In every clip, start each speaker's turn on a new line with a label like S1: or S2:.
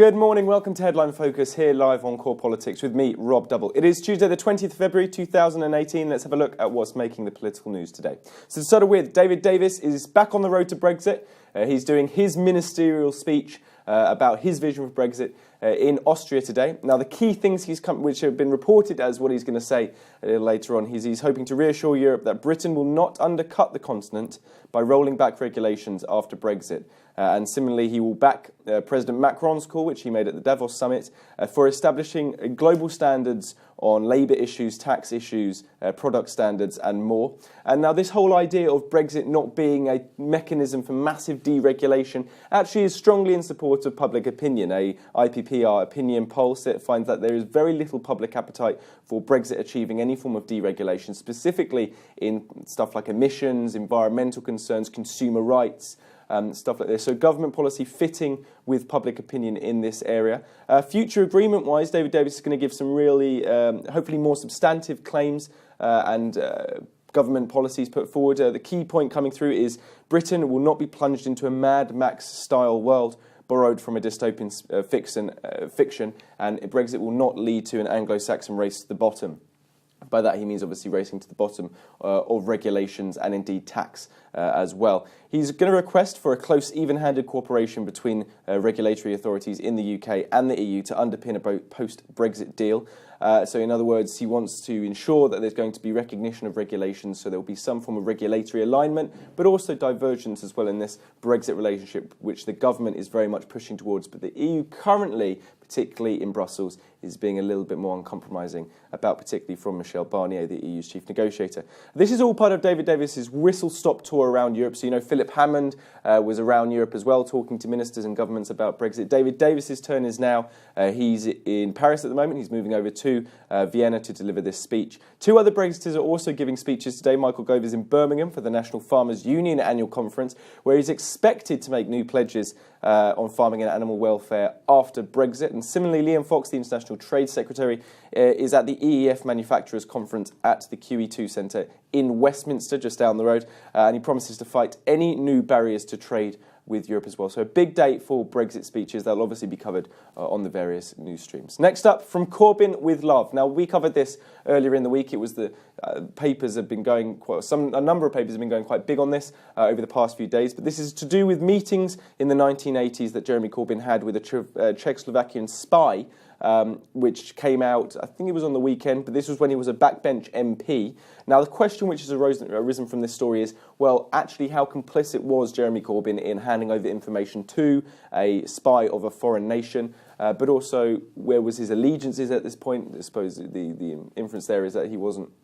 S1: Good morning, welcome to Headline Focus here live on Core Politics with me, Rob Double. It is Tuesday the 20th of February 2018. Let's have a look at what's making the political news today. So to start with, David Davis is back on the road to Brexit. He's doing his ministerial speech about his vision of Brexit in Austria today. Now, the key things which have been reported as what he's going to say a little later on, he's hoping to reassure Europe that Britain will not undercut the continent by rolling back regulations after Brexit. And similarly, he will back President Macron's call, which he made at the Davos summit, for establishing global standards on labour issues, tax issues, product standards and more. And now this whole idea of Brexit not being a mechanism for massive deregulation actually is strongly in support of public opinion. A IPPR opinion poll finds that there is very little public appetite for Brexit achieving any form of deregulation, specifically in stuff like emissions, environmental concerns, consumer rights, stuff like this. So government policy fitting with public opinion in this area. Future agreement-wise, David Davis is going to give some really, hopefully more substantive claims and government policies put forward. The key point coming through is Britain will not be plunged into a Mad Max-style world borrowed from a dystopian fiction, and Brexit will not lead to an Anglo-Saxon race to the bottom. By that he means obviously racing to the bottom of regulations and indeed tax as well. He's going to request for a close, even-handed cooperation between regulatory authorities in the UK and the EU to underpin a post-Brexit deal. So in other words, he wants to ensure that there's going to be recognition of regulations, so there will be some form of regulatory alignment, but also divergence as well in this Brexit relationship, which the government is very much pushing towards. But the EU currently, particularly in Brussels, is being a little bit more uncompromising about, particularly from Michel Barnier, the EU's chief negotiator. This is all part of David Davis's whistle-stop tour around Europe. So, you know, Philip Hammond was around Europe as well, talking to ministers and governments about Brexit. David Davis's turn is now. He's in Paris at the moment. He's moving over to Vienna to deliver this speech. Two other Brexiters are also giving speeches today. Michael Gove is in Birmingham for the National Farmers Union annual conference, where he's expected to make new pledges on farming and animal welfare after Brexit. And similarly, Liam Fox, the International Trade Secretary, is at the EEF Manufacturers Conference at the QE2 Centre in Westminster, just down the road, and he promises to fight any new barriers to trade with Europe as well. So a big day for Brexit speeches. They'll obviously be covered on the various news streams. Next up, from Corbyn with love. Now, we covered this earlier in the week. It was the papers have been going a number of papers have been going quite big on this over the past few days. But this is to do with meetings in the 1980s that Jeremy Corbyn had with a Czechoslovakian spy, which came out, I think it was on the weekend, but this was when he was a backbench MP. Now, the question which has arisen from this story is, well, actually, how complicit was Jeremy Corbyn in handing over information to a spy of a foreign nation? But also, where was his allegiances at this point? I suppose the inference there is that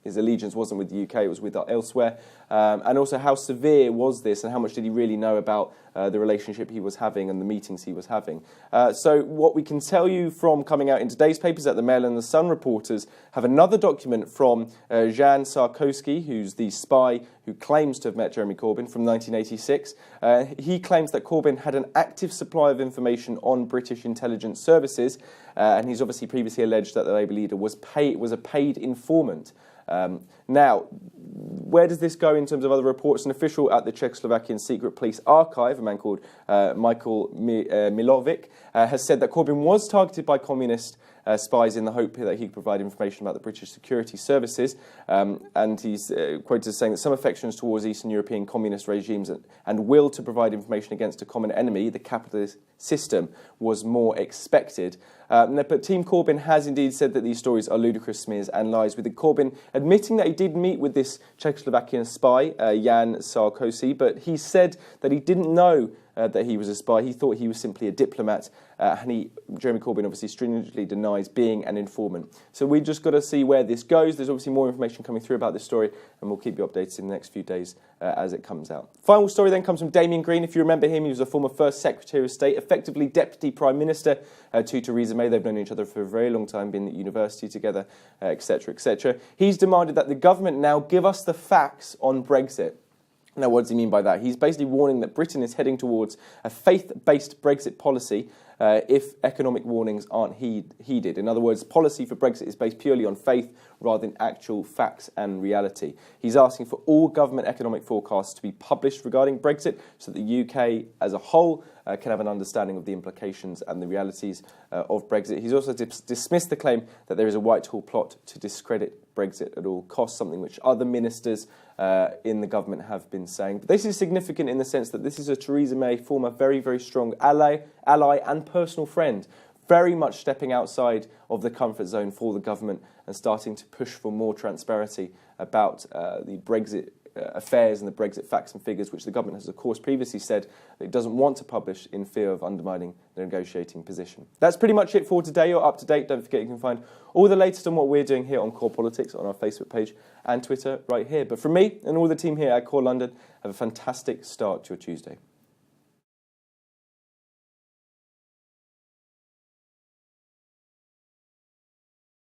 S1: his allegiance wasn't with the UK, it was with elsewhere. And also, how severe was this, and how much did he really know about the relationship he was having and the meetings he was having? So what we can tell you from coming out in today's papers that the Mail and the Sun reporters have another document from Jan Sarkowski, who's the spy who claims to have met Jeremy Corbyn from 1986. He claims that Corbyn had an active supply of information on British intelligence services, and he's obviously previously alleged that the Labour leader was a paid informant. Now, where does this go in terms of other reports? An official at the Czechoslovakian Secret Police Archive, a man called Michael Milovic, has said that Corbyn was targeted by communist spies in the hope that he could provide information about the British security services. And he's quoted as saying that some affections towards Eastern European communist regimes and will to provide information against a common enemy, the capitalist system, was more expected. But Team Corbyn has indeed said that these stories are ludicrous smears and lies, with Corbyn admitting that he did meet with this Czechoslovakian spy, Jan Sarkozy, but he said that he didn't know that he was a spy. He thought he was simply a diplomat, and Jeremy Corbyn obviously stringently denies being an informant. So we've just got to see where this goes. There's obviously more information coming through about this story, and we'll keep you updated in the next few days as it comes out. Final story then comes from Damian Green. If you remember him, he was a former First Secretary of State, effectively Deputy Prime Minister to Theresa May. They've known each other for a very long time, been at university together, etc., etc. He's demanded that the government now give us the facts on Brexit. Now, what does he mean by that? He's basically warning that Britain is heading towards a faith-based Brexit policy if economic warnings aren't heeded. In other words, policy for Brexit is based purely on faith rather than actual facts and reality. He's asking for all government economic forecasts to be published regarding Brexit so that the UK as a whole can have an understanding of the implications and the realities of Brexit. He's also dismissed the claim that there is a Whitehall plot to discredit Brexit at all costs, something which other ministers in the government have been saying. But this is significant in the sense that this is a Theresa May, former very, very strong ally and personal friend, very much stepping outside of the comfort zone for the government and starting to push for more transparency about the Brexit affairs and the Brexit facts and figures, which the government has, of course, previously said that it doesn't want to publish in fear of undermining the negotiating position. That's pretty much it for today. You're up to date. Don't forget you can find all the latest on what we're doing here on Core Politics on our Facebook page and Twitter right here. But from me and all the team here at Core London, have a fantastic start to your Tuesday.